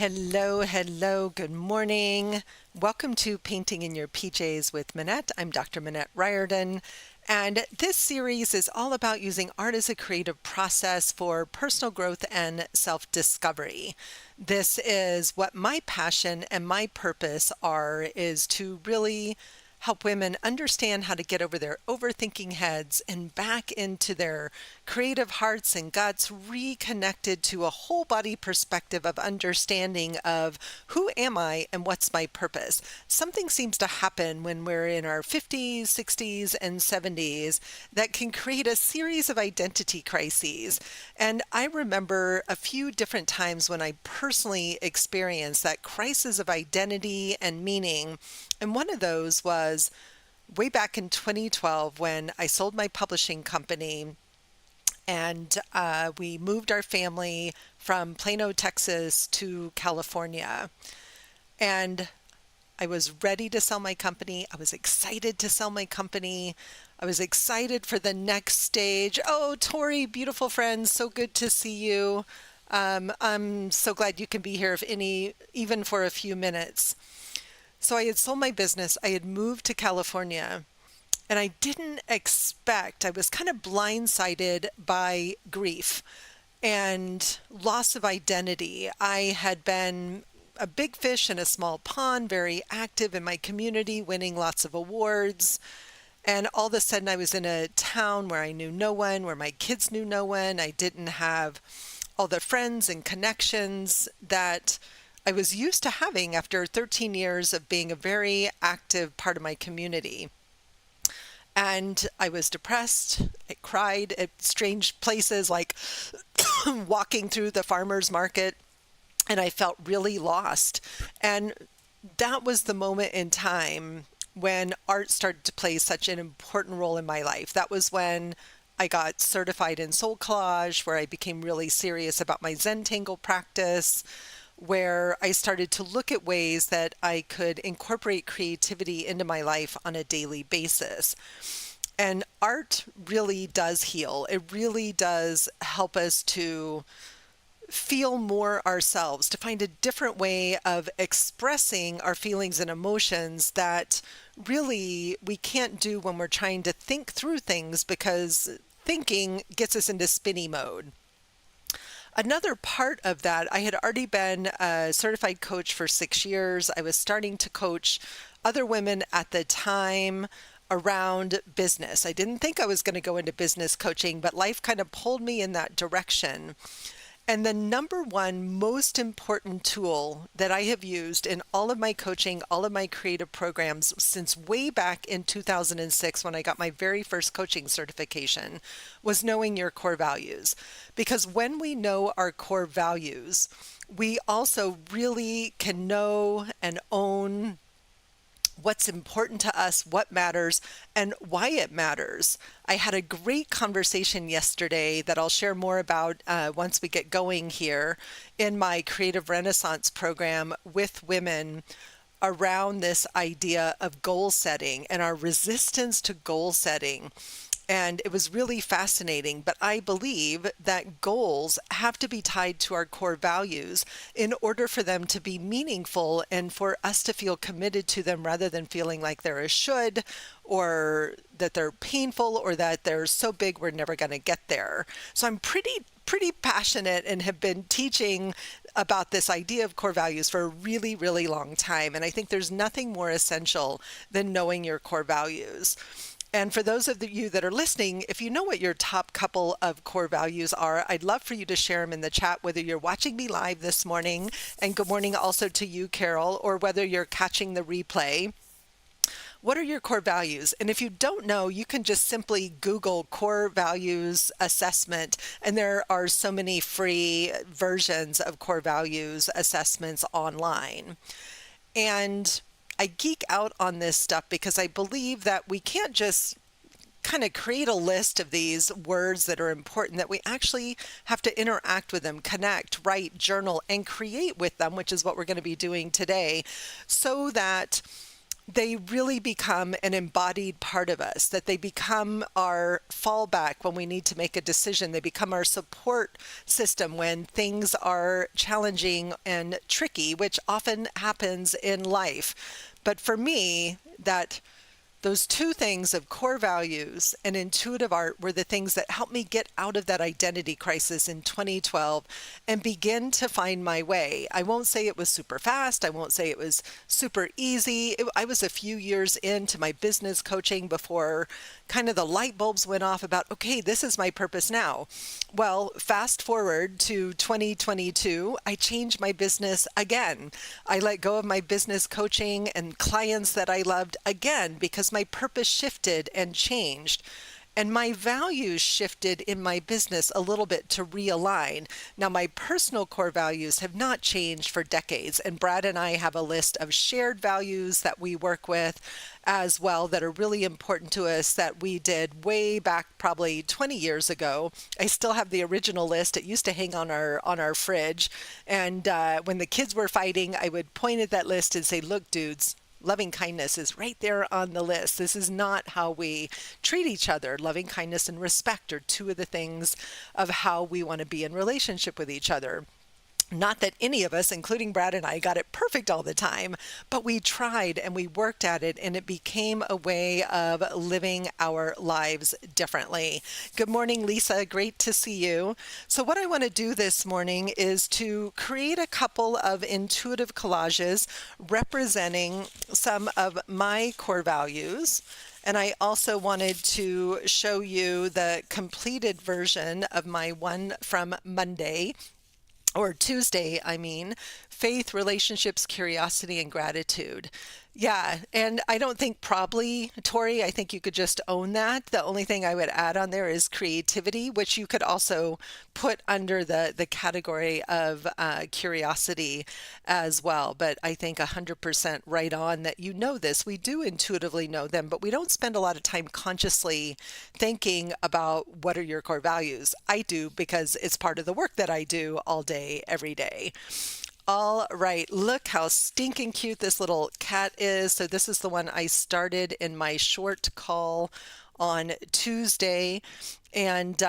Hello, good morning. Welcome to Painting in Your PJs with Minette. I'm Dr. Minette Riordan, and this series is all about using art as a creative process for personal growth and self-discovery. This is what my passion and my purpose is to really help women understand how to get over their overthinking heads and back into their creative hearts and guts, reconnected to a whole body perspective of understanding of who am I and what's my purpose. Something seems to happen when we're in our 50s, 60s, and 70s that can create a series of identity crises. And I remember a few different times when I personally experienced that crisis of identity and meaning. And one of those was way back in 2012 when I sold my publishing company and we moved our family from Plano, Texas to California. And I was ready to sell my company. I was excited to sell my company. I was excited for the next stage. Oh, Tori, beautiful friend, so good to see you. I'm so glad you can be here, even for a few minutes. So I had sold my business. I had moved to California, and I didn't expect, I was kind of blindsided by grief and loss of identity. I had been a big fish in a small pond, very active in my community, winning lots of awards. And all of a sudden I was in a town where I knew no one, where my kids knew no one. I didn't have all the friends and connections that I was used to having after 13 years of being a very active part of my community. And I was depressed. I cried at strange places like walking through the farmer's market, and I felt really lost. And that was the moment in time when art started to play such an important role in my life. That was when I got certified in soul collage, where I became really serious about my zentangle practice, where I started to look at ways that I could incorporate creativity into my life on a daily basis. And art really does heal. It really does help us to feel more ourselves, to find a different way of expressing our feelings and emotions that really we can't do when we're trying to think through things, because thinking gets us into spinny mode. Another part of that, I had already been a certified coach for 6 years. I was starting to coach other women at the time around business. I didn't think I was going to go into business coaching, but life kind of pulled me in that direction. And the number one most important tool that I have used in all of my coaching, all of my creative programs since way back in 2006 when I got my very first coaching certification was knowing your core values. Because when we know our core values, we also really can know and own what's important to us, what matters, and why it matters. I had a great conversation yesterday that I'll share more about once we get going here in my Creative Renaissance program with women around this idea of goal setting and our resistance to goal setting. And it was really fascinating, but I believe that goals have to be tied to our core values in order for them to be meaningful and for us to feel committed to them, rather than feeling like they're a should, or that they're painful, or that they're so big we're never going to get there. So I'm pretty passionate and have been teaching about this idea of core values for a really, really long time. And I think there's nothing more essential than knowing your core values. And for those of you that are listening, if you know what your top couple of core values are, I'd love for you to share them in the chat, whether you're watching me live this morning, and good morning also to you, Carol, or whether you're catching the replay. What are your core values? And if you don't know, you can just simply Google core values assessment, and there are so many free versions of core values assessments online. And I geek out on this stuff because I believe that we can't just kind of create a list of these words that are important, that we actually have to interact with them, connect, write, journal, and create with them, which is what we're going to be doing today, so that they really become an embodied part of us, that they become our fallback when we need to make a decision. They become our support system when things are challenging and tricky, which often happens in life. But for me, that those two things of core values and intuitive art were the things that helped me get out of that identity crisis in 2012 and begin to find my way. I won't say it was super fast. I won't say it was super easy. I was a few years into my business coaching before kind of the light bulbs went off about, okay, this is my purpose now. Well, fast forward to 2022, I changed my business again. I let go of my business coaching and clients that I loved again because my purpose shifted and changed. And my values shifted in my business a little bit to realign. Now, my personal core values have not changed for decades. And Brad and I have a list of shared values that we work with as well that are really important to us that we did way back probably 20 years ago. I still have the original list. It used to hang on our fridge. And when the kids were fighting, I would point at that list and say, look, dudes, loving kindness is right there on the list. This is not how we treat each other. Loving kindness and respect are two of the things of how we want to be in relationship with each other. Not that any of us, including Brad and I, got it perfect all the time, but we tried and we worked at it, and it became a way of living our lives differently. Good morning, Lisa. Great to see you. So what I want to do this morning is to create a couple of intuitive collages representing some of my core values. And I also wanted to show you the completed version of my one from Monday, or Tuesday, I mean, faith, relationships, curiosity, and gratitude. Yeah, and I don't think probably, Tori, I think you could just own that. The only thing I would add on there is creativity, which you could also put under the category of curiosity as well. But I think 100% right on that you know this. We do intuitively know them, but we don't spend a lot of time consciously thinking about what are your core values. I do because it's part of the work that I do all day, every day. All right, look how stinking cute this little cat is. So this is the one I started in my short call on Tuesday. And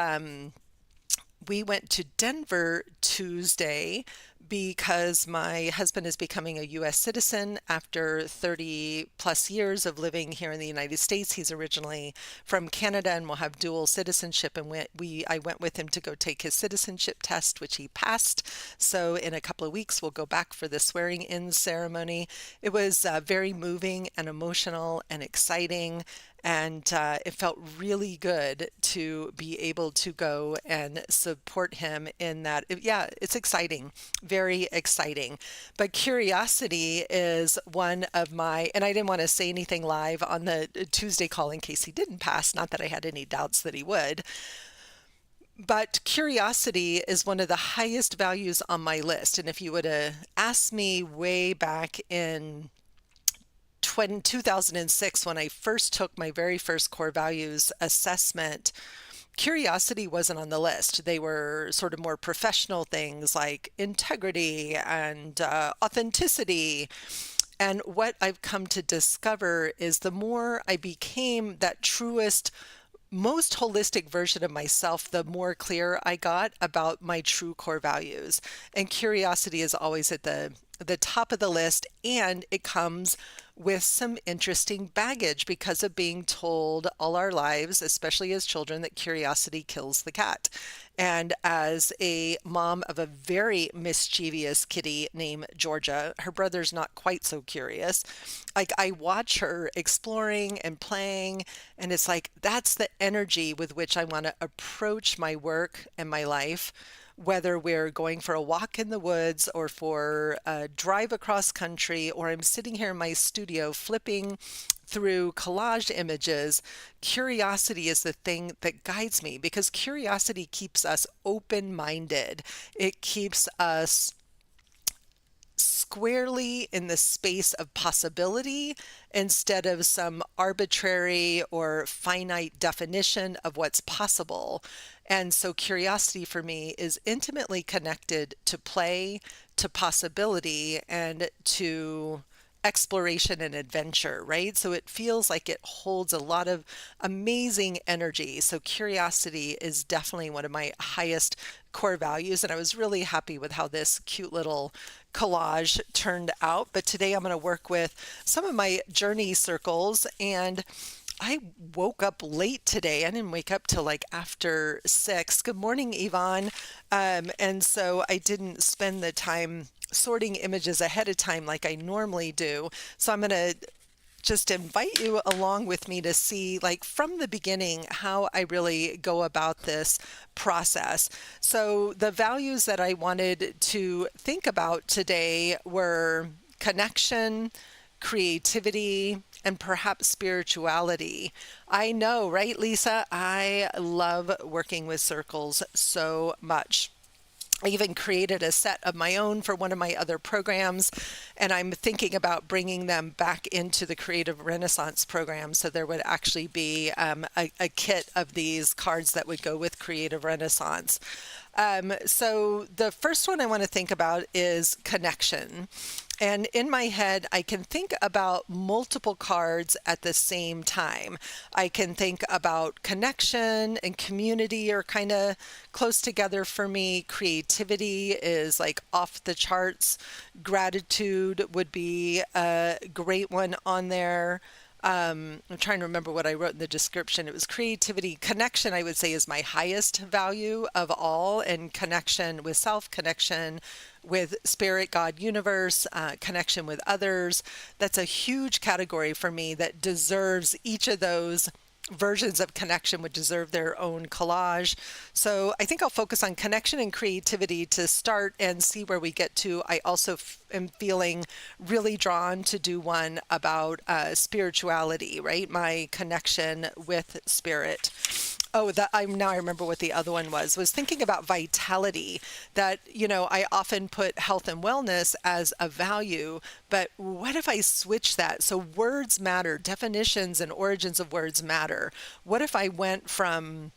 we went to Denver Tuesday because my husband is becoming a U.S. citizen after 30 plus years of living here in the United States. He's originally from Canada and will have dual citizenship. And I went with him to go take his citizenship test, which he passed. So in a couple of weeks, we'll go back for the swearing in ceremony. It was very moving and emotional and exciting. And it felt really good to be able to go and support him in that. Yeah, it's exciting, very exciting. But curiosity is one of my, and I didn't want to say anything live on the Tuesday call in case he didn't pass, not that I had any doubts that he would. But curiosity is one of the highest values on my list. And if you would have asked me way back in 2006, when I first took my very first core values assessment, curiosity wasn't on the list. They were sort of more professional things like integrity and authenticity. And what I've come to discover is the more I became that truest, most holistic version of myself, the more clear I got about my true core values. And curiosity is always at the top of the list, and it comes with some interesting baggage because of being told all our lives, especially as children, that curiosity kills the cat. And as a mom of a very mischievous kitty named Georgia, her brother's not quite so curious. Like, I watch her exploring and playing, and it's like that's the energy with which I want to approach my work and my life, whether we're going for a walk in the woods or for a drive across country, or I'm sitting here in my studio flipping through collage images. Curiosity is the thing that guides me because curiosity keeps us open-minded. It keeps us squarely in the space of possibility instead of some arbitrary or finite definition of what's possible. And so curiosity for me is intimately connected to play, to possibility, and to exploration and adventure, right? So it feels like it holds a lot of amazing energy. So curiosity is definitely one of my highest core values. And I was really happy with how this cute little collage turned out. But today I'm going to work with some of my journey circles, and I woke up late today. I didn't wake up till like after 6. Good morning, Yvonne. And so I didn't spend the time sorting images ahead of time like I normally do. So I'm going to just invite you along with me to see, like, from the beginning, how I really go about this process. So the values that I wanted to think about today were connection, creativity, and perhaps spirituality. I know, right, Lisa? I love working with circles so much. I even created a set of my own for one of my other programs, and I'm thinking about bringing them back into the Creative Renaissance program. So there would actually be a kit of these cards that would go with Creative Renaissance. So the first one I want to think about is connection. And in my head, I can think about multiple cards at the same time. I can think about connection and community are kind of close together for me. Creativity is like off the charts. Gratitude would be a great one on there. I'm trying to remember what I wrote in the description. It was creativity. Connection, I would say, is my highest value of all, and connection with self, connection with spirit, God, universe, connection with others. That's a huge category for me that deserves each of those versions of connection would deserve their own collage. So I think I'll focus on connection and creativity to start and see where we get to. I also am feeling really drawn to do one about spirituality, right? My connection with spirit. Oh, I remember what the other one was thinking about vitality, that, I often put health and wellness as a value, but what if I switch that? So words matter, definitions and origins of words matter. What if I went from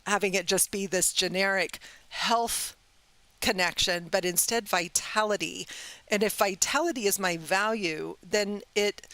having it just be this generic health connection, but instead vitality? And if vitality is my value, then it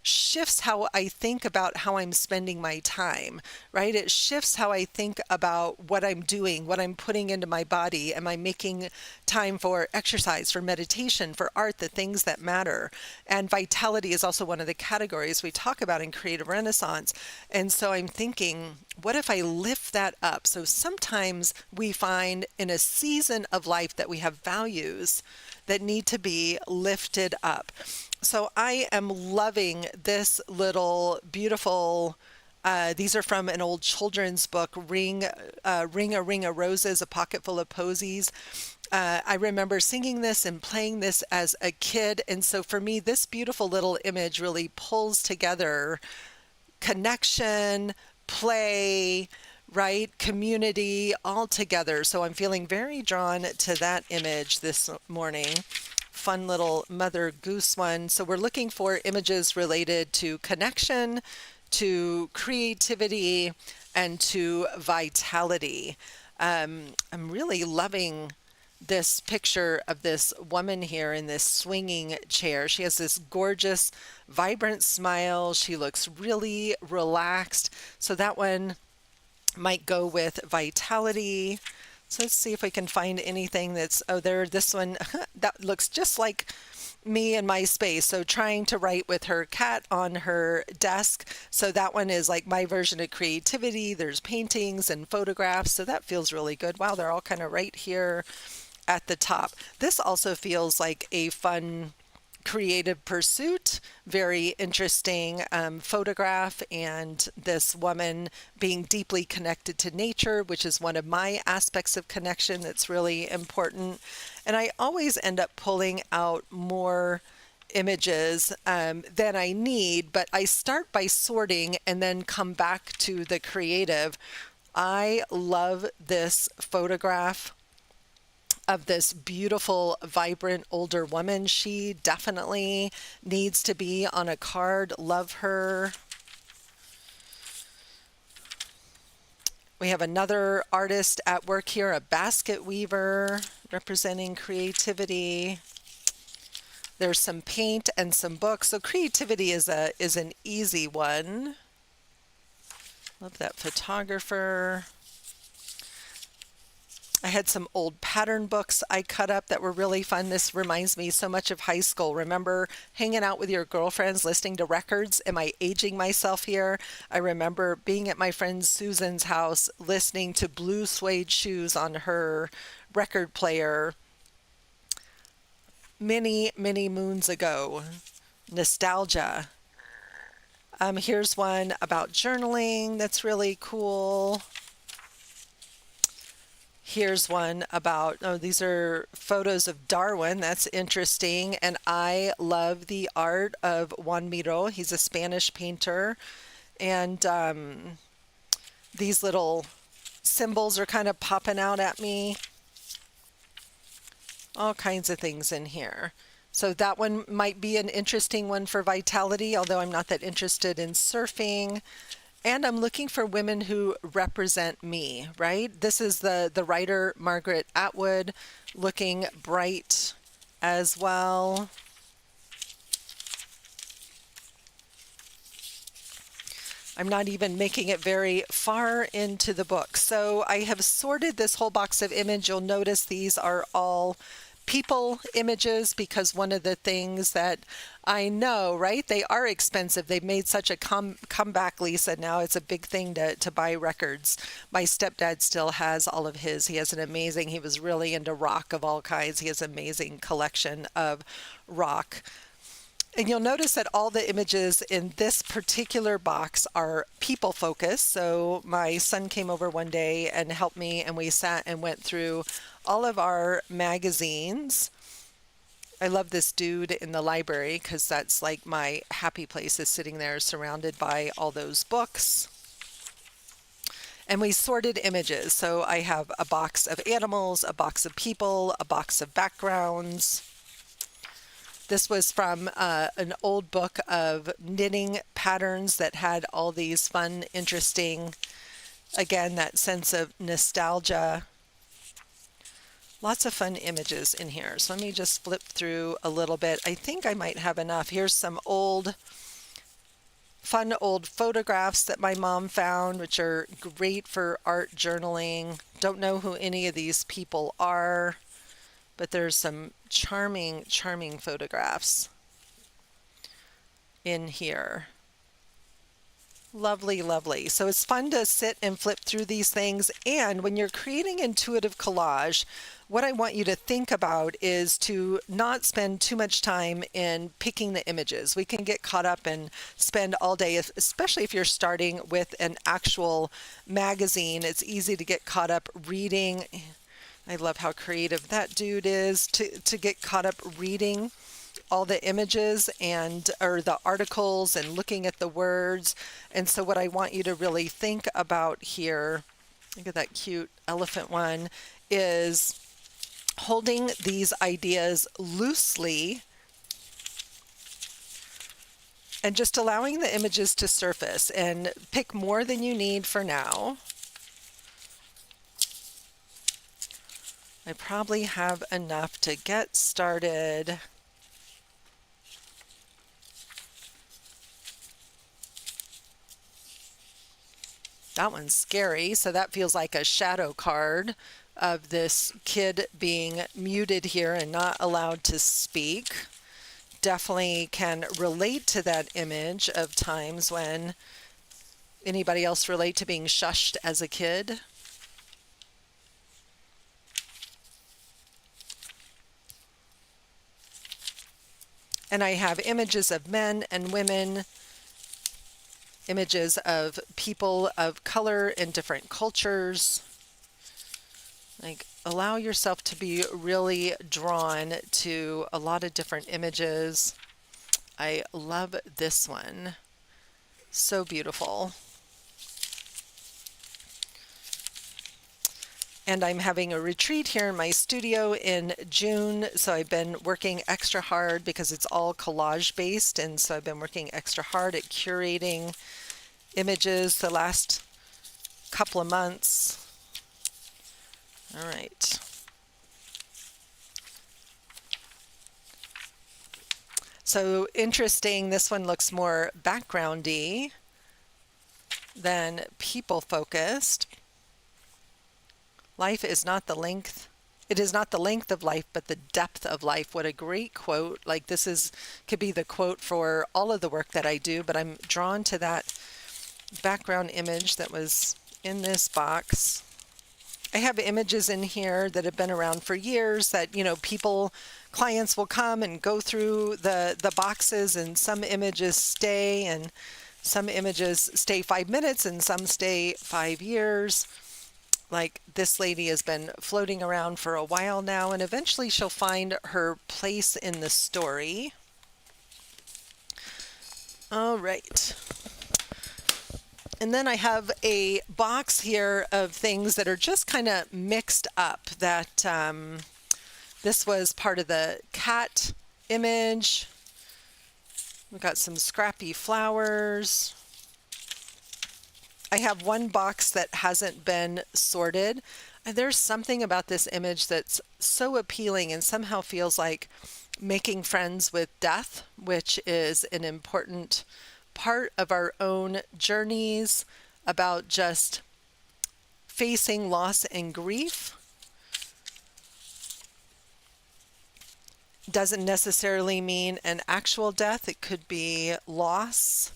shifts how I think about how I'm spending my time, right? It shifts how I think about what I'm doing, what I'm putting into my body. Am I making time for exercise, for meditation, for art, the things that matter? And vitality is also one of the categories we talk about in Creative Renaissance. And so I'm thinking, what if I lift that up? So sometimes we find in a season of life that we have values that need to be lifted up. So I am loving this little beautiful, these are from an old children's book, Ring a Ring of Roses, A Pocket Full of Posies. I remember singing this and playing this as a kid. And so for me, this beautiful little image really pulls together connection, play, right? Community all together. So I'm feeling very drawn to that image this morning. Fun little Mother Goose one. So we're looking for images related to connection, to creativity, and to vitality. I'm really loving this picture of this woman here in this swinging chair. She has this gorgeous, vibrant smile. She looks really relaxed. So that one might go with vitality. So let's see if we can find anything that's, this one, that looks just like me in my space. So trying to write with her cat on her desk. So that one is like my version of creativity. There's paintings and photographs. So that feels really good. Wow, they're all kind of right here at the top. This also feels like a fun creative pursuit, very interesting photograph, and this woman being deeply connected to nature, which is one of my aspects of connection that's really important. And I always end up pulling out more images than I need, but I start by sorting and then come back to the creative. I love this photograph of this beautiful, vibrant older woman. She definitely needs to be on a card. Love her. We have another artist at work here, a basket weaver representing creativity. There's some paint and some books. So creativity is an easy one. Love that photographer. I had some old pattern books I cut up that were really fun. This reminds me so much of high school. Remember hanging out with your girlfriends, listening to records? Am I aging myself here? I remember being at my friend Susan's house, listening to Blue Suede Shoes on her record player many, many moons ago. Nostalgia. Here's one about journaling that's really cool. Here's one about, oh, these are photos of Darwin. That's interesting. And I love the art of Juan Miro. He's a Spanish painter. And these little symbols are kind of popping out at me. All kinds of things in here. So that one might be an interesting one for vitality, although I'm not that interested in surfing. And I'm looking for women who represent me, right? This is the writer Margaret Atwood, looking bright as well. I'm not even making it very far into the book. So I have sorted this whole box of image. You'll notice these are all people images because one of the things that I know, right, they are expensive. They've made such a comeback, Lisa. Now it's a big thing to buy records. My stepdad still has all of his. He has an amazing, he was really into rock of all kinds. He has an amazing collection of rock. And you'll notice that all the images in this particular box are people focused. So my son came over one day and helped me, and we sat and went through all of our magazines. I love this dude in the library because that's like my happy place, is sitting there surrounded by all those books. And we sorted images. So I have a box of animals, a box of people, a box of backgrounds. This was from an old book of knitting patterns that had all these fun, interesting, again, that sense of nostalgia. Lots of fun images in here. So let me just flip through a little bit. I think I might have enough. Here's some fun old photographs that my mom found, which are great for art journaling. Don't know who any of these people are, but there's some charming, charming photographs in here. Lovely, lovely. So it's fun to sit and flip through these things. And when you're creating intuitive collage, what I want you to think about is to not spend too much time in picking the images. We can get caught up and spend all day, especially if you're starting with an actual magazine. It's easy to get caught up reading. I love how creative that dude is, to get caught up reading all the images or the articles and looking at the words. And so what I want you to really think about here, look at that cute elephant one, is holding these ideas loosely and just allowing the images to surface, and pick more than you need for now. I probably have enough to get started. That one's scary, so that feels like a shadow card of this kid being muted here and not allowed to speak. Definitely can relate to that image of times when anybody else relate to being shushed as a kid. And I have images of men and women, images of people of color in different cultures. Like, allow yourself to be really drawn to a lot of different images. I love this one. So beautiful. And I'm having a retreat here in my studio in June, so I've been working extra hard because it's all collage based, and so I've been working extra hard at curating images the last couple of months. All right. So interesting. This one looks more backgroundy than people focused. Life is not the length. It is not the length of life, but the depth of life. What a great quote. Like this could be the quote for all of the work that I do, but I'm drawn to that background image that was in this box. I have images in here that have been around for years that, clients will come and go through the boxes, and some images stay and some images stay 5 minutes and some stay 5 years. Like this lady has been floating around for a while now, and eventually she'll find her place in the story. All right. And then I have a box here of things that are just kind of mixed up. That this was part of the cat image. We've got some scrappy flowers. I have one box that hasn't been sorted. There's something about this image that's so appealing and somehow feels like making friends with death, which is an important part of our own journeys, about just facing loss and grief. Doesn't necessarily mean an actual death. It could be loss,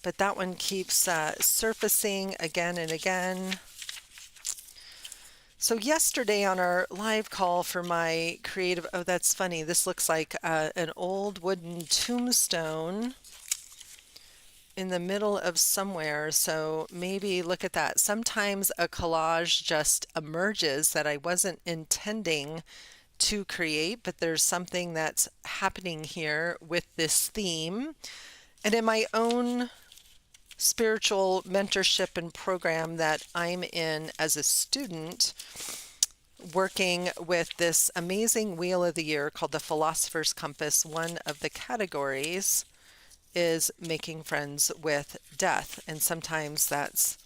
but that one keeps surfacing again and again. So yesterday on our live call for my creative, oh, that's funny. This looks like an old wooden tombstone in the middle of somewhere. So maybe look at that. Sometimes a collage just emerges that I wasn't intending to create, but there's something that's happening here with this theme. And in my own spiritual mentorship and program that I'm in as a student, working with this amazing wheel of the year called the Philosopher's Compass, one of the categories is making friends with death. And sometimes that's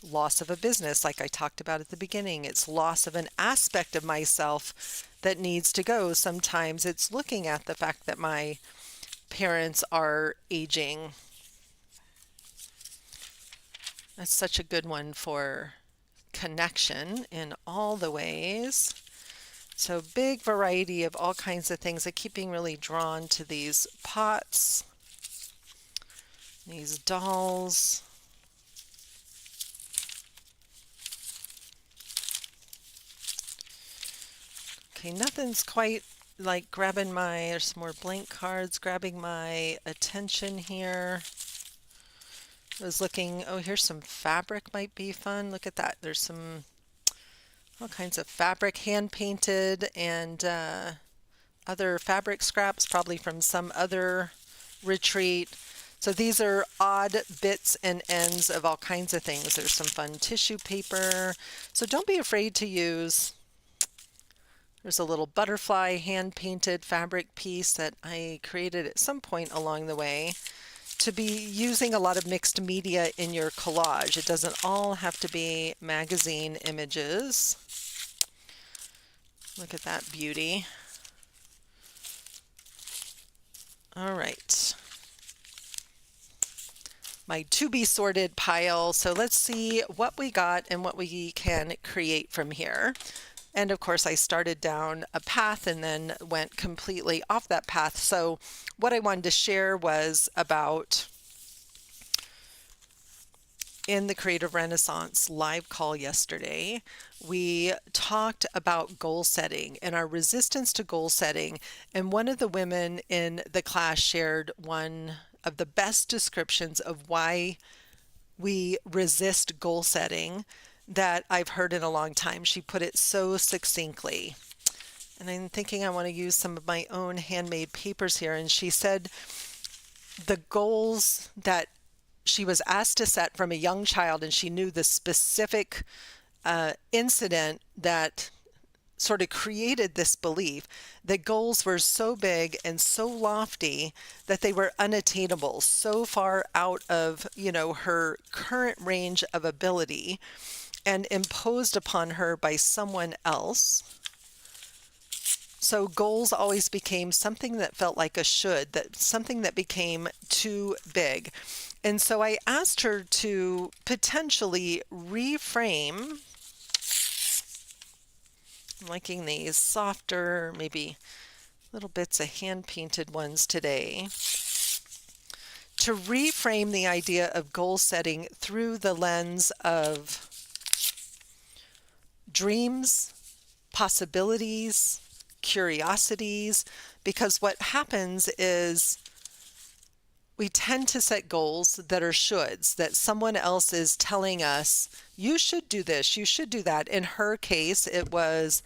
loss of a business, like I talked about at the beginning. It's loss of an aspect of myself that needs to go. Sometimes it's looking at the fact that my parents are aging. That's such a good one for connection in all the ways. So big variety of all kinds of things. I keep being really drawn to these pots, these dolls. Okay, nothing's quite like grabbing there's some more blank cards, grabbing my attention here. I was looking, oh, here's some fabric might be fun. Look at that. There's some all kinds of fabric, hand painted, and other fabric scraps, probably from some other retreat. So these are odd bits and ends of all kinds of things. There's some fun tissue paper. So don't be afraid to use. There's a little butterfly hand painted fabric piece that I created at some point along the way. To be using a lot of mixed media in your collage. It doesn't all have to be magazine images. Look at that beauty. All right. My to be sorted pile. So let's see what we got and what we can create from here. And of course I started down a path and then went completely off that path. So what I wanted to share was about, in the Creative Renaissance live call yesterday, we talked about goal setting and our resistance to goal setting. And one of the women in the class shared one of the best descriptions of why we resist goal setting that I've heard in a long time. She put it so succinctly. And I'm thinking I want to use some of my own handmade papers here. And she said the goals that she was asked to set from a young child, and she knew the specific incident that sort of created this belief that goals were so big and so lofty that they were unattainable, so far out of, her current range of ability and imposed upon her by someone else. So goals always became something that felt like a should, that something that became too big. And so I asked her to potentially reframe. I'm liking these softer, maybe little bits of hand-painted ones today, to reframe the idea of goal setting through the lens of dreams, possibilities, curiosities, because what happens is we tend to set goals that are shoulds, that someone else is telling us, you should do this, you should do that. In her case, it was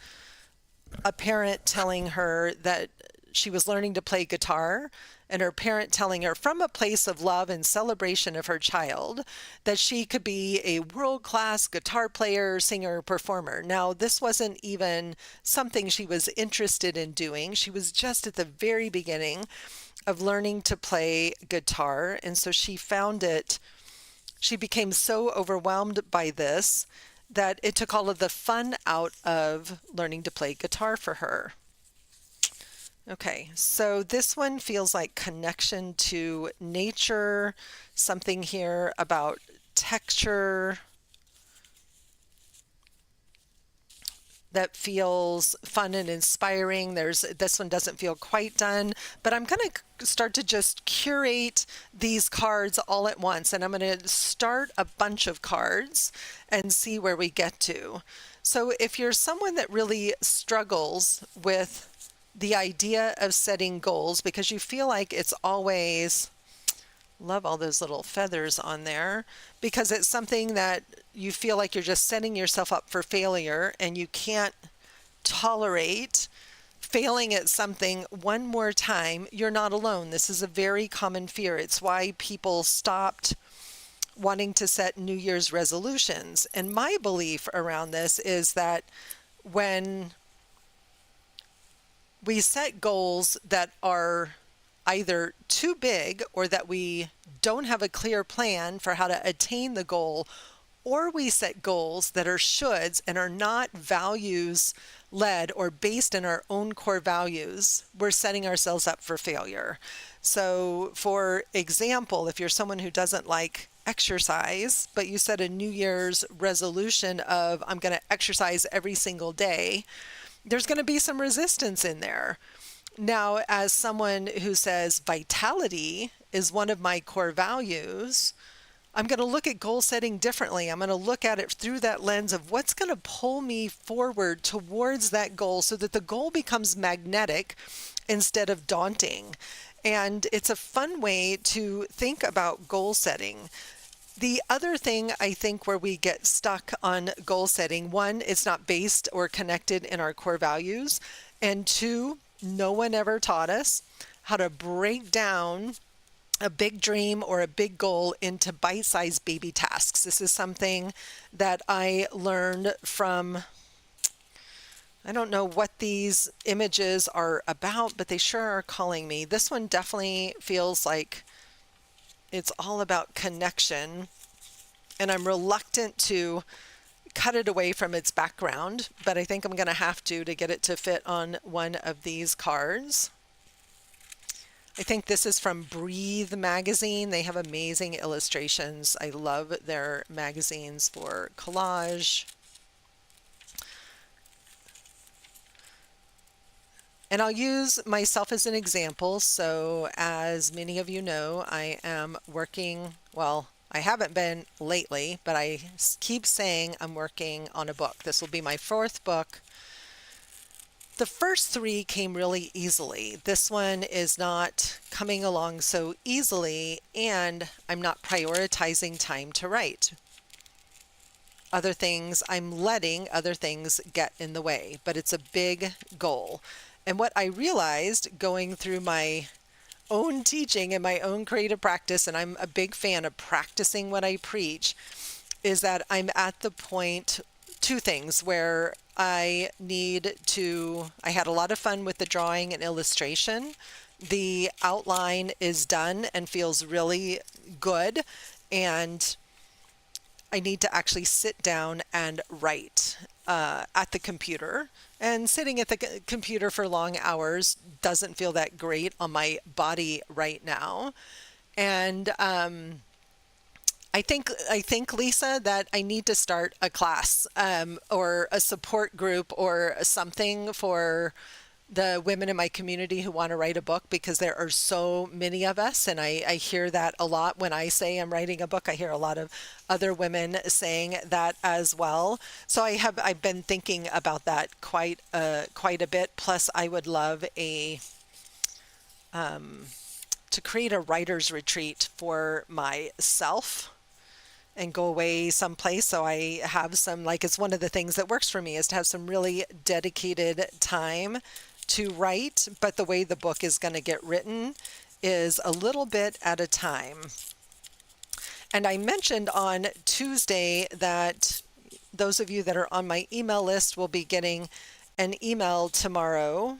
a parent telling her that she was learning to play guitar, and her parent telling her from a place of love and celebration of her child that she could be a world-class guitar player, singer, performer. Now, this wasn't even something she was interested in doing. She was just at the very beginning of learning to play guitar, and so she became so overwhelmed by this that it took all of the fun out of learning to play guitar for her. Okay, so this one feels like connection to nature, something here about texture that feels fun and inspiring. This one doesn't feel quite done, but I'm going to start to just curate these cards all at once, and I'm going to start a bunch of cards and see where we get to. So if you're someone that really struggles with the idea of setting goals because you feel like it's always, love all those little feathers on there, because it's something that you feel like you're just setting yourself up for failure and you can't tolerate failing at something one more time, you're not alone. This is a very common fear. It's why people stopped wanting to set New Year's resolutions. And my belief around this is that when we set goals that are either too big or that we don't have a clear plan for how to attain the goal, or we set goals that are shoulds and are not values led or based in our own core values, we're setting ourselves up for failure. So for example, if you're someone who doesn't like exercise, but you set a New Year's resolution of, I'm going to exercise every single day, there's going to be some resistance in there. Now, as someone who says vitality is one of my core values, I'm going to look at goal setting differently. I'm going to look at it through that lens of what's going to pull me forward towards that goal so that the goal becomes magnetic instead of daunting. And it's a fun way to think about goal setting. The other thing I think where we get stuck on goal setting, one, it's not based or connected in our core values. And two, no one ever taught us how to break down a big dream or a big goal into bite-sized baby tasks. This is something that I learned from, I don't know what these images are about, but they sure are calling me. This one definitely feels like it's all about connection, and I'm reluctant to cut it away from its background, but I think I'm going to have to get it to fit on one of these cards. I think this is from Breathe magazine. They have amazing illustrations. I love their magazines for collage. And I'll use myself as an example. So as many of you know, I am working, well, I haven't been lately, but I keep saying I'm working on a book. This will be my fourth book. The first three came really easily. This one is not coming along so easily, and I'm not prioritizing time to write. I'm letting other things get in the way, but it's a big goal. And what I realized going through my own teaching and my own creative practice, and I'm a big fan of practicing what I preach, is that I'm at the point, two things, where I had a lot of fun with the drawing and illustration. The outline is done and feels really good, and I need to actually sit down and write. at the computer, and sitting at the computer for long hours doesn't feel that great on my body right now. And I think Lisa, that I need to start a class or a support group or something for the women in my community who want to write a book, because there are so many of us. And I hear that a lot when I say I'm writing a book. I hear a lot of other women saying that as well. So I've been thinking about that quite a bit. Plus, I would love to create a writer's retreat for myself and go away someplace. So I have some, like, it's one of the things that works for me is to have some really dedicated time to write. But the way the book is going to get written is a little bit at a time. And I mentioned on Tuesday that those of you that are on my email list will be getting an email tomorrow.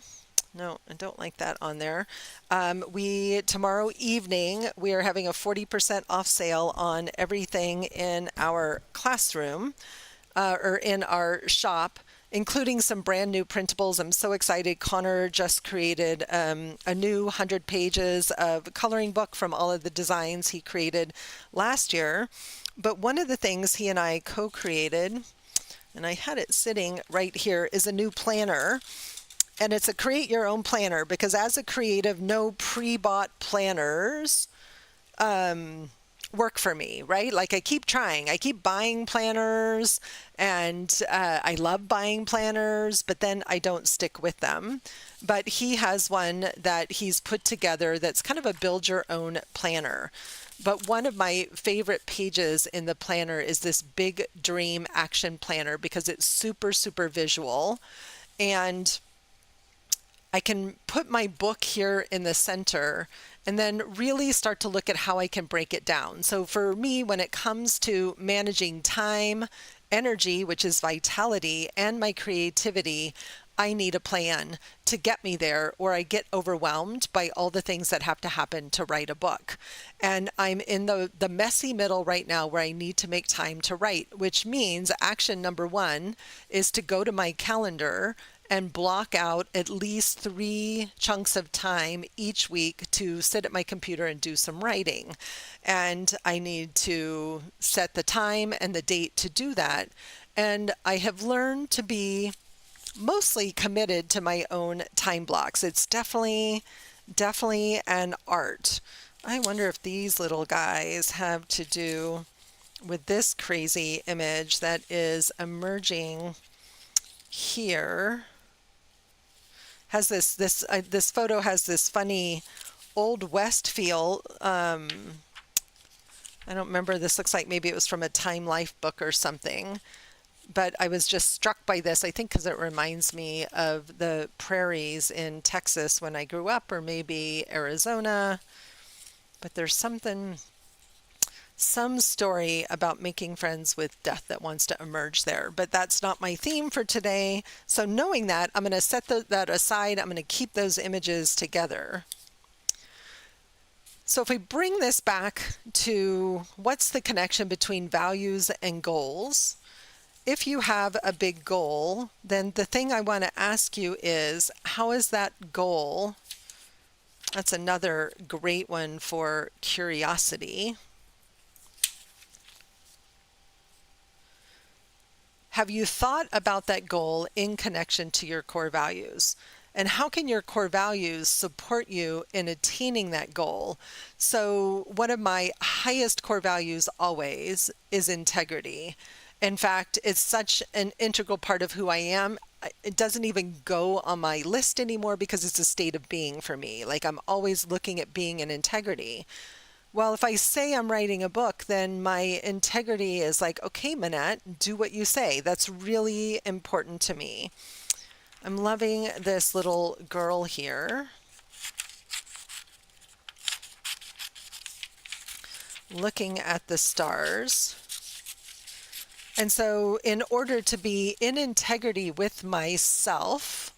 No, I don't like that on there. Tomorrow evening, we are having a 40% off sale on everything in our classroom or in our shop, including some brand new printables. I'm so excited. Connor just created a new 100 pages of coloring book from all of the designs he created last year. But one of the things he and I co-created, and I had it sitting right here, is a new planner. And it's a create your own planner, because as a creative, no pre-bought planners work for me, right? Like I keep trying, I keep buying planners, and I love buying planners, but then I don't stick with them. But he has one that he's put together that's kind of a build your own planner. But one of my favorite pages in the planner is this big dream action planner, because it's super, super visual. And I can put my book here in the center and then really start to look at how I can break it down. So for me, when it comes to managing time, energy, which is vitality, and my creativity, I need a plan to get me there, or I get overwhelmed by all the things that have to happen to write a book. And I'm in the messy middle right now where I need to make time to write, which means action number one is to go to my calendar and block out at least 3 chunks of time each week to sit at my computer and do some writing. And I need to set the time and the date to do that. And I have learned to be mostly committed to my own time blocks. It's definitely an art. I wonder if these little guys have to do with this crazy image that is emerging here. Has this photo has this funny Old West feel. I don't remember. This looks like maybe it was from a Time Life book or something. But I was just struck by this, I think, because it reminds me of the prairies in Texas when I grew up, or maybe Arizona. But there's some story about making friends with death that wants to emerge there. But that's not my theme for today. So knowing that, I'm going to set that aside. I'm going to keep those images together. So if we bring this back to what's the connection between values and goals, if you have a big goal, then the thing I want to ask you is, how is that goal? That's another great one for curiosity. Have you thought about that goal in connection to your core values? And how can your core values support you in attaining that goal? So one of my highest core values always is integrity. In fact, it's such an integral part of who I am. It doesn't even go on my list anymore because it's a state of being for me. Like, I'm always looking at being in integrity. Well, if I say I'm writing a book, then my integrity is like, okay, Minette, do what you say. That's really important to me. I'm loving this little girl here. Looking at the stars. And so in order to be in integrity with myself,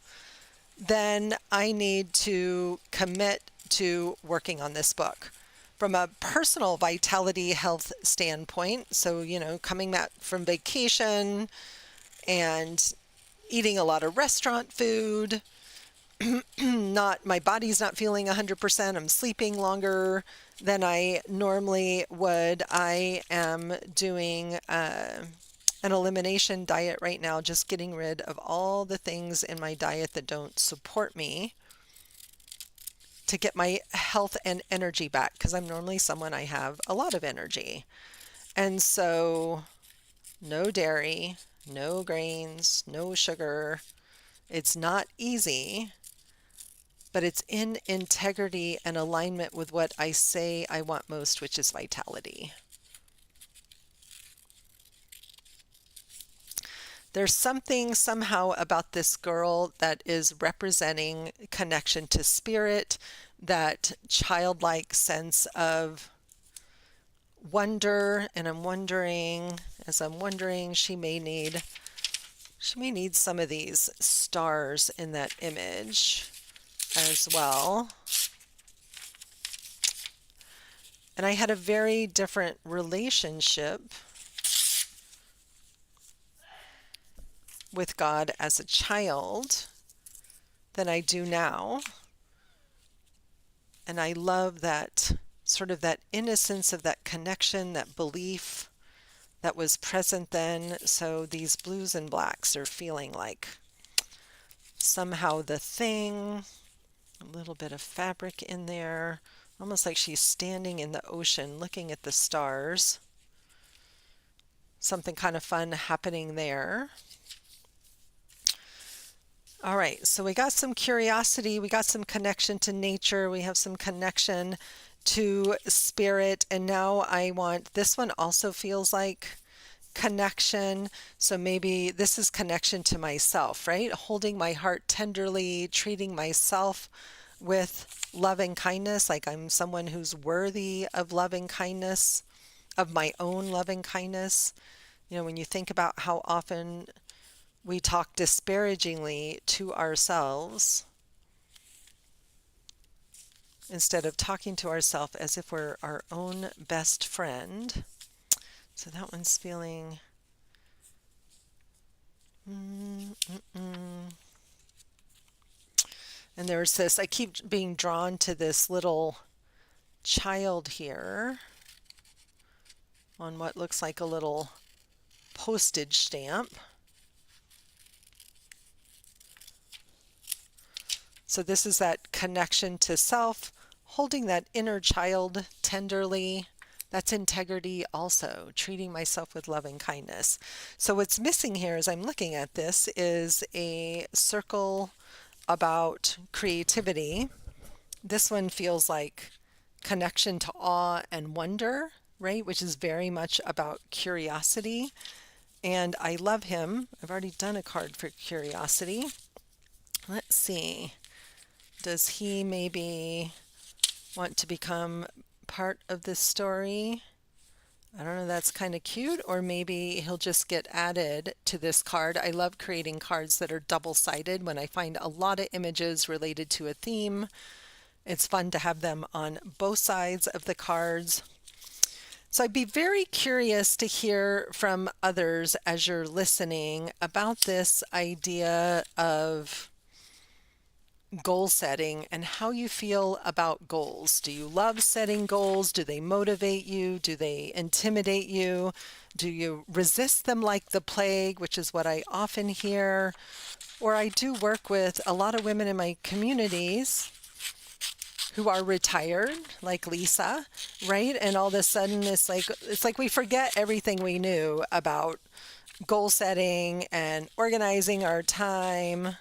then I need to commit to working on this book. From a personal vitality health standpoint, so, coming back from vacation, and eating a lot of restaurant food. Not, my body's not feeling 100%. I'm sleeping longer than I normally would. I am doing an elimination diet right now, just getting rid of all the things in my diet that don't support me to get my health and energy back, because I'm normally someone, I have a lot of energy. And so no dairy, no grains, no sugar. It's not easy, but it's in integrity and alignment with what I say I want most, which is vitality. There's something somehow about this girl that is representing connection to spirit, that childlike sense of wonder. And I'm wondering, as I'm wondering, she may need some of these stars in that image as well. And I had a very different relationship with God as a child than I do now. And I love that sort of that innocence of that connection, that belief that was present then. So these blues and blacks are feeling like somehow the thing, a little bit of fabric in there, almost like she's standing in the ocean looking at the stars. Something kind of fun happening there. All right, so we got some curiosity, we got some connection to nature, we have some connection to spirit, and now I want, this one also feels like connection. So maybe this is connection to myself, right? Holding my heart tenderly, treating myself with loving kindness, like I'm someone who's worthy of loving kindness, of my own loving kindness. You know, when you think about how often we talk disparagingly to ourselves instead of talking to ourselves as if we're our own best friend. So that one's feeling and there's this, I keep being drawn to this little child here on what looks like a little postage stamp. So this is that connection to self, holding that inner child tenderly. That's integrity also, treating myself with loving kindness. So what's missing here as I'm looking at this is a circle about creativity. This one feels like connection to awe and wonder, right? Which is very much about curiosity. And I love him. I've already done a card for curiosity. Let's see. Does he maybe want to become part of this story? I don't know, that's kind of cute. Or maybe he'll just get added to this card. I love creating cards that are double-sided when I find a lot of images related to a theme. It's fun to have them on both sides of the cards. So I'd be very curious to hear from others as you're listening about this idea of goal setting and how you feel about goals. Do you love setting goals? Do they motivate you? Do they intimidate you? Do you resist them like the plague, which is what I often hear? Or I do work with a lot of women in my communities who are retired, like Lisa, right? And all of a sudden it's like we forget everything we knew about goal setting and organizing our time.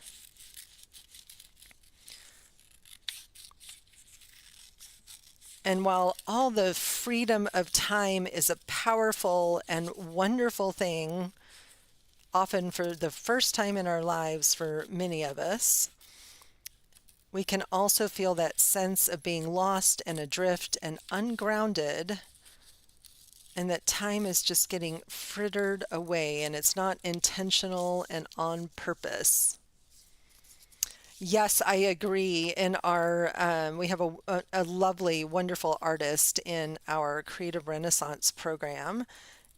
And while all the freedom of time is a powerful and wonderful thing, often for the first time in our lives for many of us, we can also feel that sense of being lost and adrift and ungrounded, and that time is just getting frittered away and it's not intentional and on purpose. Yes, I agree. In our, we have a lovely, wonderful artist in our Creative Renaissance program,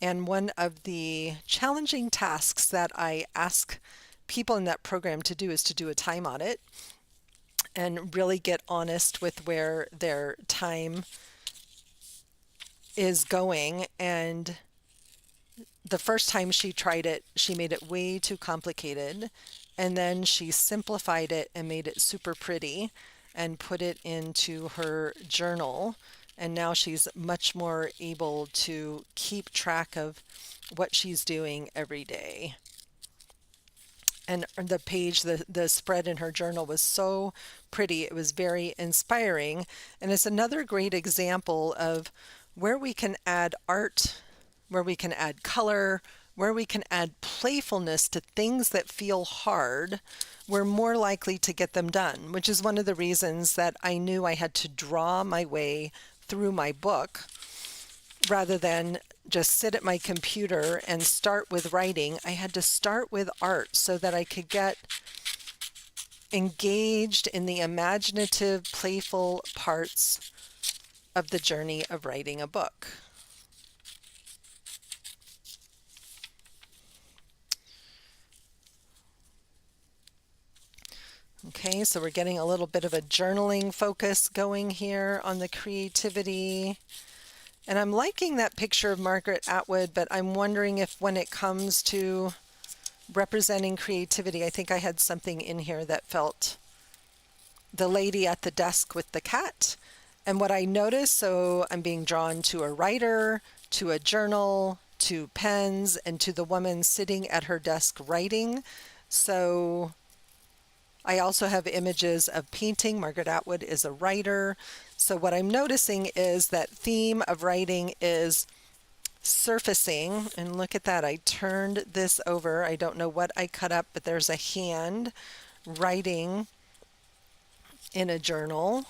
And one of the challenging tasks that I ask people in that program to do is to do a time audit and really get honest with where their time is going. And the first time she tried it, she made it way too complicated. And then she simplified it and made it super pretty and put it into her journal. And now she's much more able to keep track of what she's doing every day. And the page, the spread in her journal was so pretty. It was very inspiring. And it's another great example of where we can add art, where we can add color, where we can add playfulness to things that feel hard. We're more likely to get them done, which is one of the reasons that I knew I had to draw my way through my book rather than just sit at my computer and start with writing. I had to start with art so that I could get engaged in the imaginative, playful parts of the journey of writing a book. Okay, so we're getting a little bit of a journaling focus going here on the creativity. And I'm liking that picture of Margaret Atwood, but I'm wondering if when it comes to representing creativity, I think I had something in here that felt the lady at the desk with the cat. And what I noticed, so I'm being drawn to a writer, to a journal, to pens, and to the woman sitting at her desk writing. So I also have images of painting. Margaret Atwood is a writer. So what I'm noticing is that theme of writing is surfacing. And look at that. I turned this over. I don't know what I cut up, but there's a hand writing in a journal.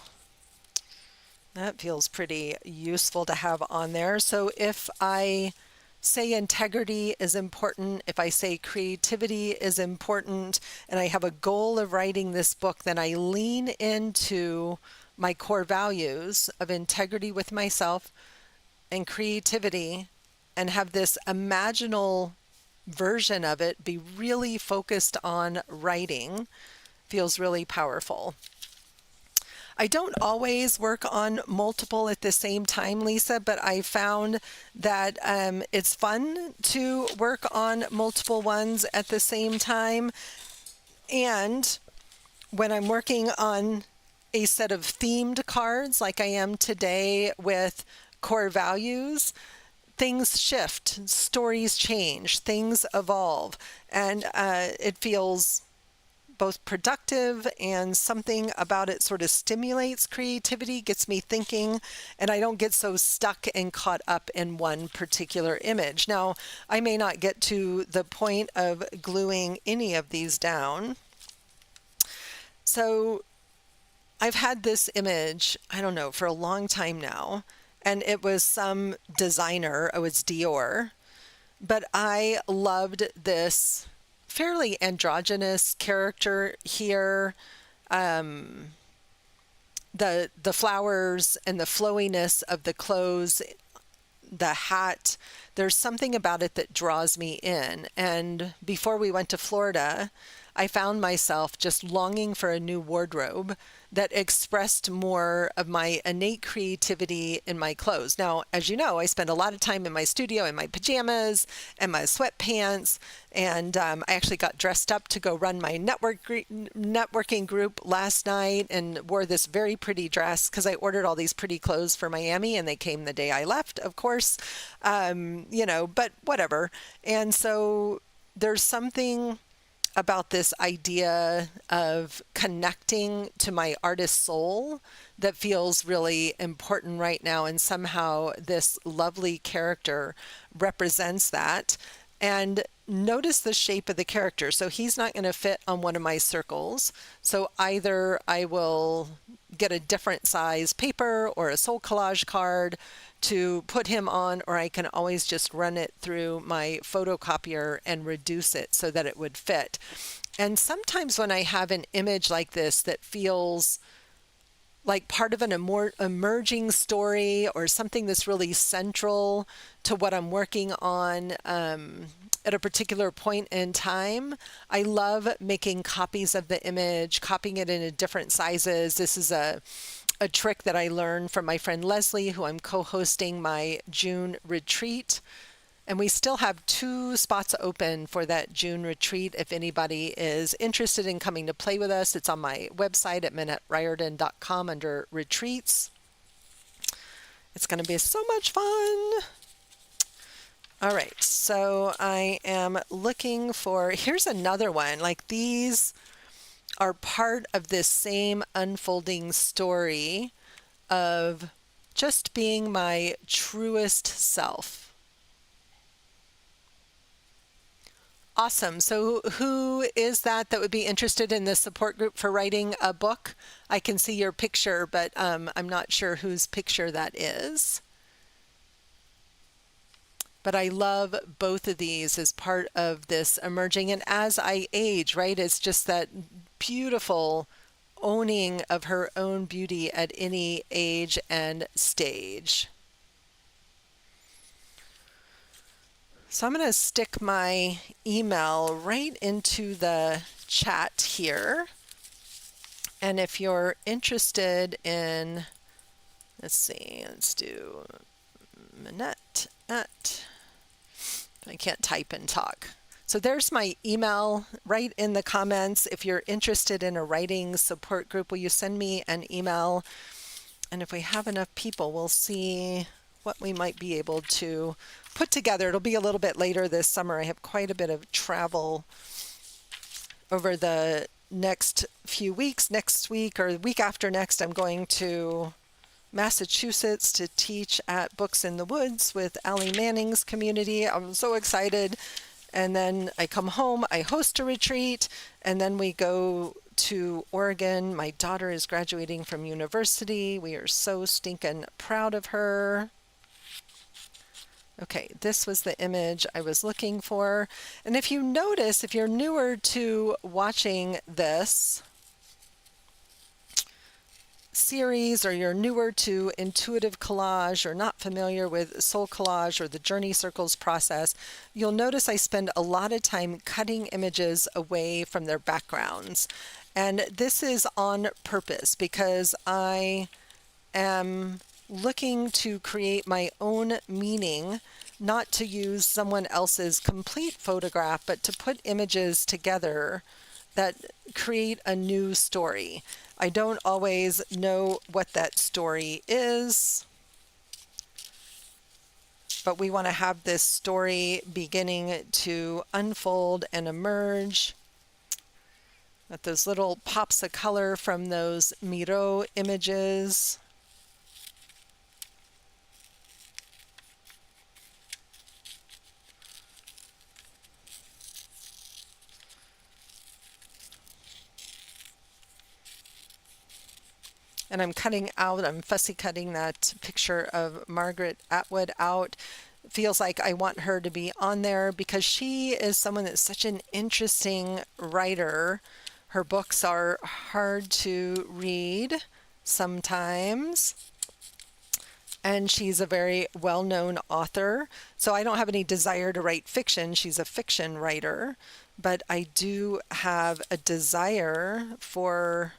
That feels pretty useful to have on there. So if I say integrity is important, if I say creativity is important, and I have a goal of writing this book, then I lean into my core values of integrity with myself and creativity and have this imaginal version of it be really focused on writing. Feels really powerful. I don't always work on multiple at the same time, Lisa, but I found that it's fun to work on multiple ones at the same time. And when I'm working on a set of themed cards like I am today with core values, things shift, stories change, things evolve, and it feels both productive, and something about it sort of stimulates creativity, gets me thinking, and I don't get so stuck and caught up in one particular image. Now, I may not get to the point of gluing any of these down. So I've had this image, I don't know, for a long time now, and it was some designer, oh, it's Dior, but I loved this fairly androgynous character here. The flowers and the flowiness of the clothes, the hat, there's something about it that draws me in. And before we went to Florida, I found myself just longing for a new wardrobe that expressed more of my innate creativity in my clothes. Now, as you know, I spend a lot of time in my studio in my pajamas and my sweatpants, and I actually got dressed up to go run my networking group last night and wore this very pretty dress because I ordered all these pretty clothes for Miami, and they came the day I left, of course, but whatever. And so there's something about this idea of connecting to my artist soul that feels really important right now. And somehow this lovely character represents that. And notice the shape of the character. So he's not going to fit on one of my circles. So either I will get a different size paper or a soul collage card to put him on, or I can always just run it through my photocopier and reduce it so that it would fit. And sometimes when I have an image like this that feels like part of an more emerging story or something that's really central to what I'm working on at a particular point in time, I love making copies of the image, copying it into different sizes. This is a trick that I learned from my friend Leslie, who I'm co-hosting my June retreat. And we still have 2 spots open for that June retreat. If anybody is interested in coming to play with us, it's on my website at MinetteRiordan.com under retreats. It's going to be so much fun. All right, so I am looking for, here's another one. Like these are part of this same unfolding story of just being my truest self. Awesome. So who is that would be interested in the support group for writing a book? I can see your picture, but I'm not sure whose picture that is. But I love both of these as part of this emerging. And as I age, right, it's just that beautiful owning of her own beauty at any age and stage. So I'm going to stick my email right into the chat here. And if you're interested in, let's do Minette at, I can't type and talk. So there's my email right in the comments. If you're interested in a writing support group, will you send me an email? And if we have enough people, we'll see what we might be able to put together. It'll be a little bit later this summer. I have quite a bit of travel over the next few weeks. Next week or the week after next, I'm going to Massachusetts to teach at Books in the Woods with Allie Manning's community. I'm so excited. And then I come home, I host a retreat, and then we go to Oregon. My daughter is graduating from university. We are so stinking proud of her. Okay, this was the image I was looking for. And if you notice, if you're newer to watching this series or you're newer to intuitive collage or not familiar with soul collage or the journey circles process, you'll notice I spend a lot of time cutting images away from their backgrounds. And this is on purpose because I am looking to create my own meaning, not to use someone else's complete photograph, but to put images together that create a new story. I don't always know what that story is, but we want to have this story beginning to unfold and emerge. Got those little pops of color from those Miro images. And I'm fussy cutting that picture of Margaret Atwood out. Feels like I want her to be on there because she is someone that's such an interesting writer. Her books are hard to read sometimes. And she's a very well-known author. So I don't have any desire to write fiction. She's a fiction writer. But I do have a desire for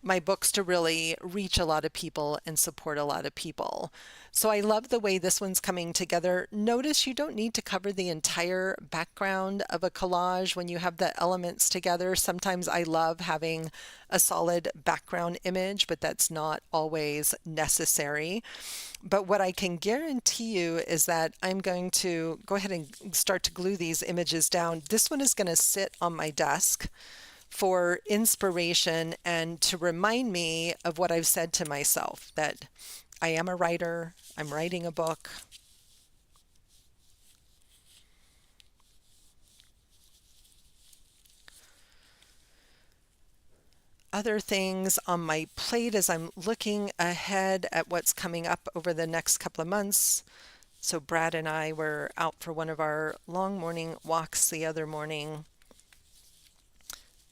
my books to really reach a lot of people and support a lot of people. So I love the way this one's coming together. Notice you don't need to cover the entire background of a collage when you have the elements together. Sometimes I love having a solid background image, but that's not always necessary. But what I can guarantee you is that I'm going to go ahead and start to glue these images down. This one is going to sit on my desk for inspiration and to remind me of what I've said to myself, that I am a writer, I'm writing a book. Other things on my plate as I'm looking ahead at what's coming up over the next couple of months. So Brad and I were out for one of our long morning walks the other morning,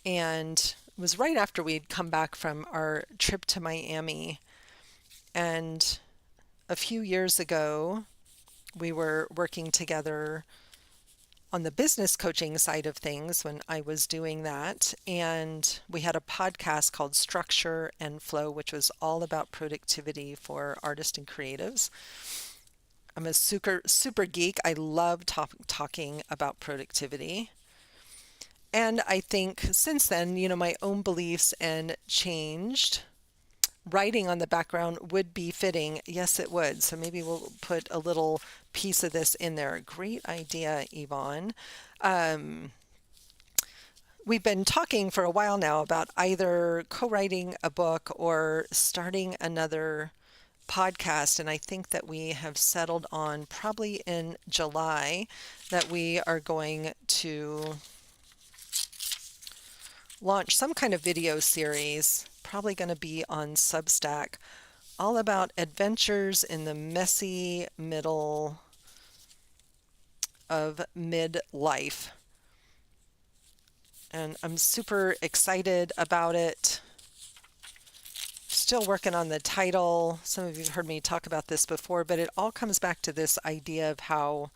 and was right after we'd come back from our trip to Miami. And a few years ago, we were working together on the business coaching side of things when I was doing that. And we had a podcast called Structure and Flow, which was all about productivity for artists and creatives. I'm a super geek. I love talking about productivity. And I think since then, my own beliefs and changed. Writing on the background would be fitting. Yes, it would. So maybe we'll put a little piece of this in there. Great idea, Yvonne. We've been talking for a while now about either co-writing a book or starting another podcast, and I think that we have settled on probably in July that we are going to launch some kind of video series, probably going to be on Substack, all about adventures in the messy middle of midlife. And I'm super excited about it. Still working on the title. Some of you have heard me talk about this before, but it all comes back to this idea of how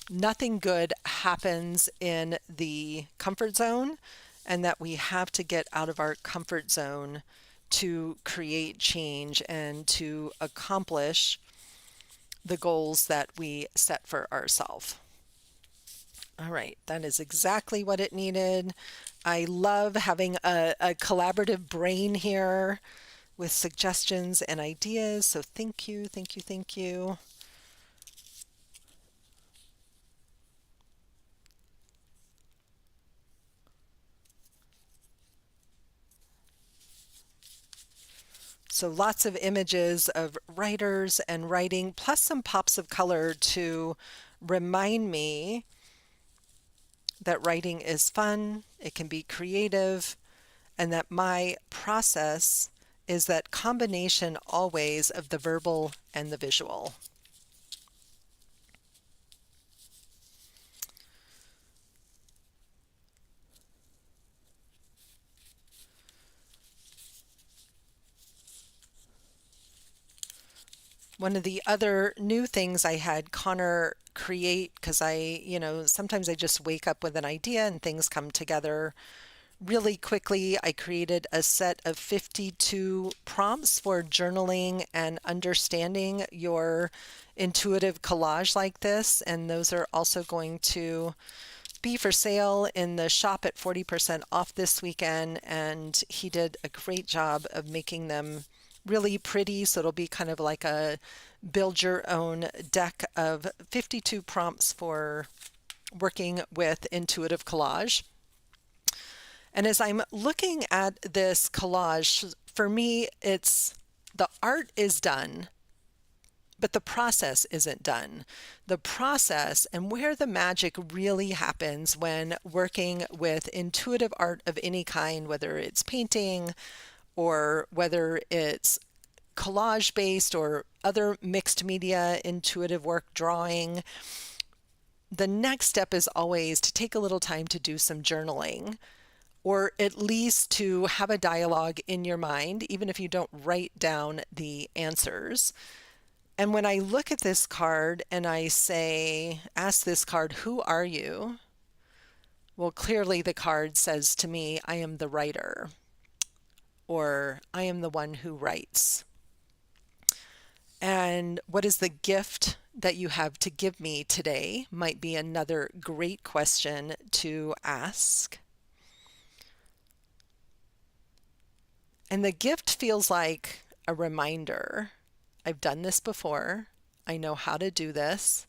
nothing good happens in the comfort zone, and that we have to get out of our comfort zone to create change and to accomplish the goals that we set for ourselves. All right, that is exactly what it needed. I love having a collaborative brain here with suggestions and ideas. So thank you, thank you, thank you. So lots of images of writers and writing, plus some pops of color to remind me that writing is fun, it can be creative, and that my process is that combination always of the verbal and the visual. One of the other new things I had Connor create, because sometimes I just wake up with an idea and things come together really quickly. I created a set of 52 prompts for journaling and understanding your intuitive collage like this. And those are also going to be for sale in the shop at 40% off this weekend. And he did a great job of making them really pretty. So it'll be kind of like a build your own deck of 52 prompts for working with intuitive collage. And as I'm looking at this collage, for me, it's the art is done, but the process isn't done. The process and where the magic really happens when working with intuitive art of any kind, whether it's painting or whether it's collage based or other mixed media, intuitive work, drawing, the next step is always to take a little time to do some journaling, or at least to have a dialogue in your mind, even if you don't write down the answers. And when I look at this card and I say, ask this card, who are you? Well, clearly the card says to me, I am the writer, or I am the one who writes. And what is the gift that you have to give me today might be another great question to ask. And the gift feels like a reminder. I've done this before. I know how to do this.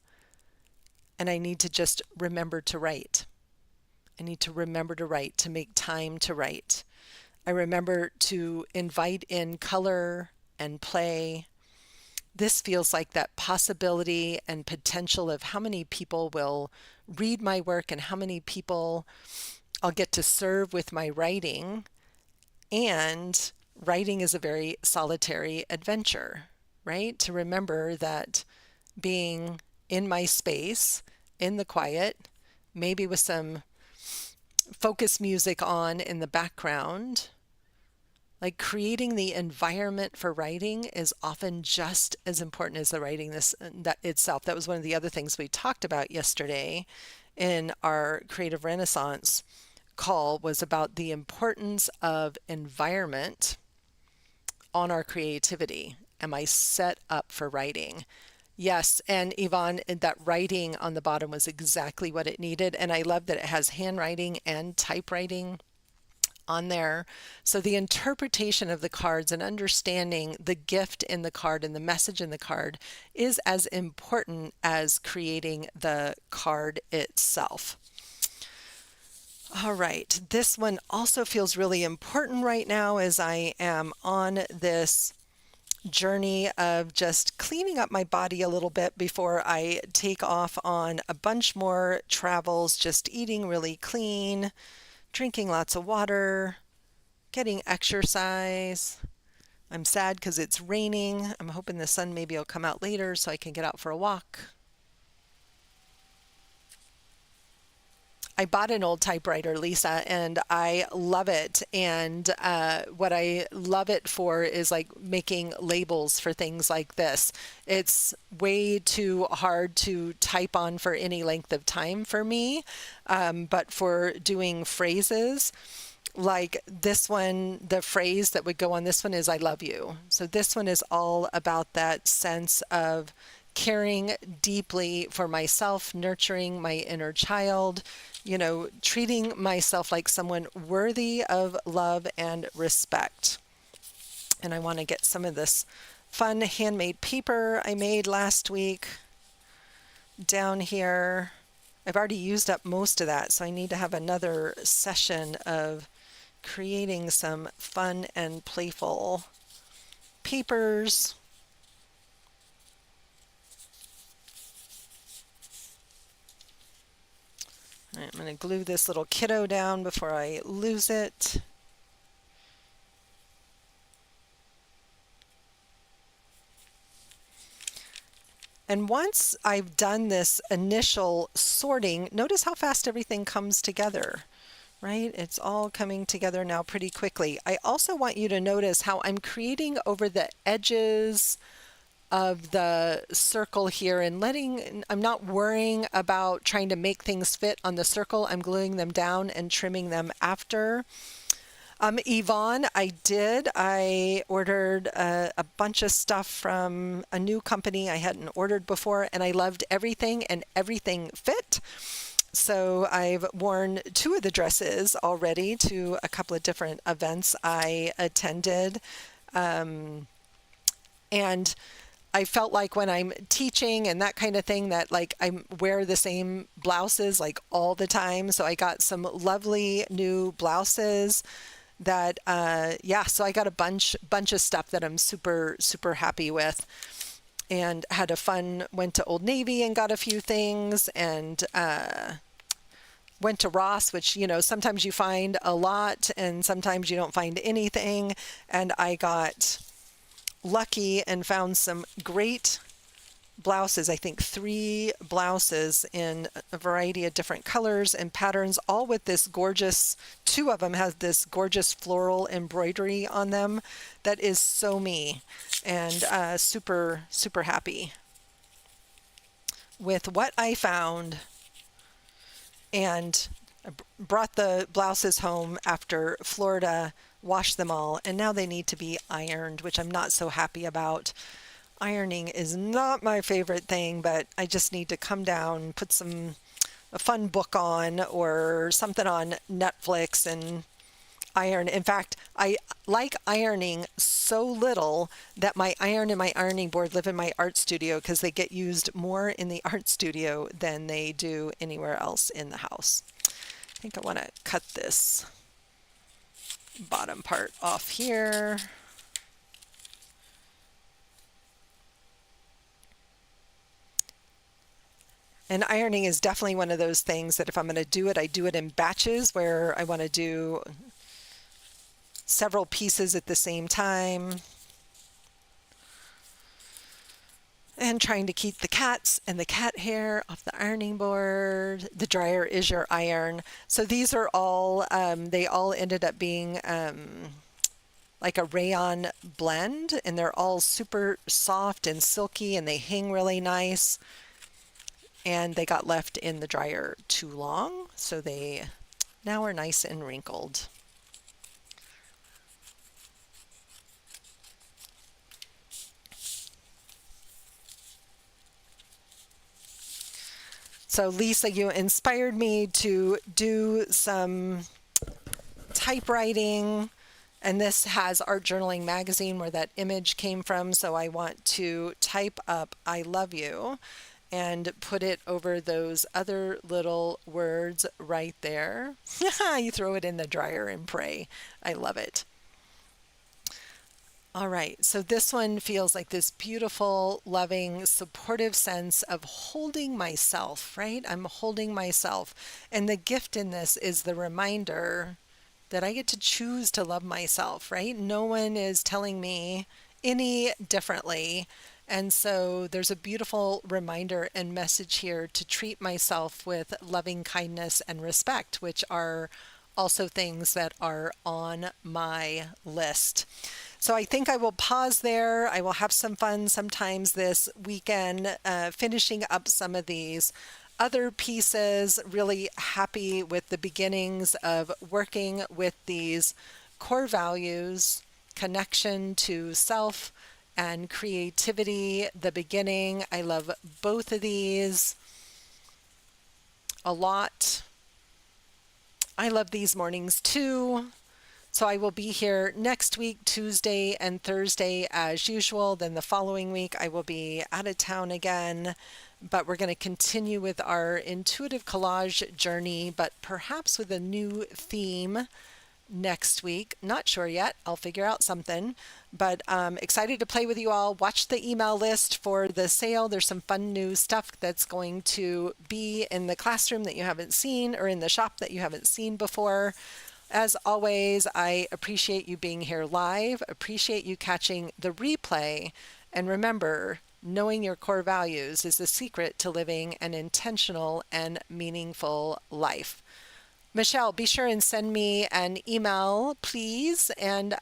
And I need to just remember to write. I need to remember to write, to make time to write. I remember to invite in color and play. This feels like that possibility and potential of how many people will read my work and how many people I'll get to serve with my writing. And writing is a very solitary adventure, right? To remember that being in my space, in the quiet, maybe with some focus music on in the background. Like creating the environment for writing is often just as important as the writing that itself. That was one of the other things we talked about yesterday in our Creative Renaissance call, was about the importance of environment on our creativity. Am I set up for writing? Yes, and Yvonne, that writing on the bottom was exactly what it needed. And I love that it has handwriting and typewriting on there. So the interpretation of the cards and understanding the gift in the card and the message in the card is as important as creating the card itself. All right, this one also feels really important right now as I am on this journey of just cleaning up my body a little bit before I take off on a bunch more travels, just eating really clean, drinking lots of water, getting exercise. I'm sad because it's raining. I'm hoping the sun maybe will come out later so I can get out for a walk. I bought an old typewriter, Lisa, and I love it. And what I love it for is like making labels for things like this. It's way too hard to type on for any length of time for me, but for doing phrases, like this one, the phrase that would go on this one is "I love you." So this one is all about that sense of caring deeply for myself, nurturing my inner child, treating myself like someone worthy of love and respect. And I want to get some of this fun handmade paper I made last week down here. I've already used up most of that, so I need to have another session of creating some fun and playful papers. All right, I'm going to glue this little kiddo down before I lose it. And once I've done this initial sorting, notice how fast everything comes together. Right? It's all coming together now pretty quickly. I also want you to notice how I'm creating over the edges of the circle here and I'm not worrying about trying to make things fit on the circle. I'm gluing them down and trimming them after. Yvonne, I ordered a bunch of stuff from a new company I hadn't ordered before, and I loved everything and everything fit. So I've worn 2 of the dresses already to a couple of different events I attended. And I felt like when I'm teaching and that kind of thing that like I wear the same blouses like all the time. So I got some lovely new blouses that, so I got a bunch of stuff that I'm super, super happy with. And went to Old Navy and got a few things, and went to Ross, which, sometimes you find a lot and sometimes you don't find anything. And I got lucky and found some great blouses, I think 3 blouses in a variety of different colors and patterns, all with this gorgeous, 2 of them has this gorgeous floral embroidery on them that is so me, and super, super happy with what I found. And I brought the blouses home after Florida, washed them all, and now they need to be ironed, which I'm not so happy about. Ironing is not my favorite thing, but I just need to come down, put a fun book on or something on Netflix and iron. In fact, I like ironing so little that my iron and my ironing board live in my art studio because they get used more in the art studio than they do anywhere else in the house. I think I want to cut this bottom part off here. And ironing is definitely one of those things that if I'm going to do it, I do it in batches where I want to do several pieces at the same time. And trying to keep the cats and the cat hair off the ironing board. The dryer is your iron. So these are all, they all ended up being like a rayon blend, and they're all super soft and silky, and they hang really nice. And they got left in the dryer too long, so they now are nice and wrinkled. So Lisa, you inspired me to do some typewriting, and this has Art Journaling Magazine where that image came from. So I want to type up "I love you" and put it over those other little words right there. You throw it in the dryer and pray. I love it. All right, so this one feels like this beautiful, loving, supportive sense of holding myself, right? I'm holding myself. And the gift in this is the reminder that I get to choose to love myself, right? No one is telling me any differently. And so there's a beautiful reminder and message here to treat myself with loving kindness and respect, which are also things that are on my list. So I think I will pause there. I will have some fun sometimes this weekend finishing up some of these other pieces. Really happy with the beginnings of working with these core values, connection to self and creativity. The beginning, I love both of these a lot. I love these mornings too. So I will be here next week, Tuesday and Thursday as usual. Then the following week I will be out of town again. But we're going to continue with our intuitive collage journey, but perhaps with a new theme next week. Not sure yet. I'll figure out something. But excited to play with you all. Watch the email list for the sale. There's some fun new stuff that's going to be in the classroom that you haven't seen, or in the shop that you haven't seen before. As always, I appreciate you being here live, appreciate you catching the replay, and remember, knowing your core values is the secret to living an intentional and meaningful life. Michelle, be sure and send me an email, please, and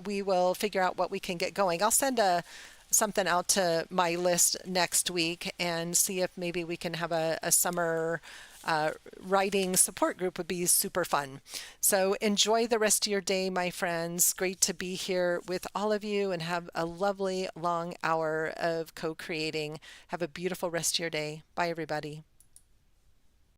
we will figure out what we can get going. I'll send something out to my list next week and see if maybe we can have a summer writing support group. Would be super fun. So enjoy the rest of your day, my friends. Great to be here with all of you and have a lovely long hour of co-creating. Have a beautiful rest of your day. Bye, everybody.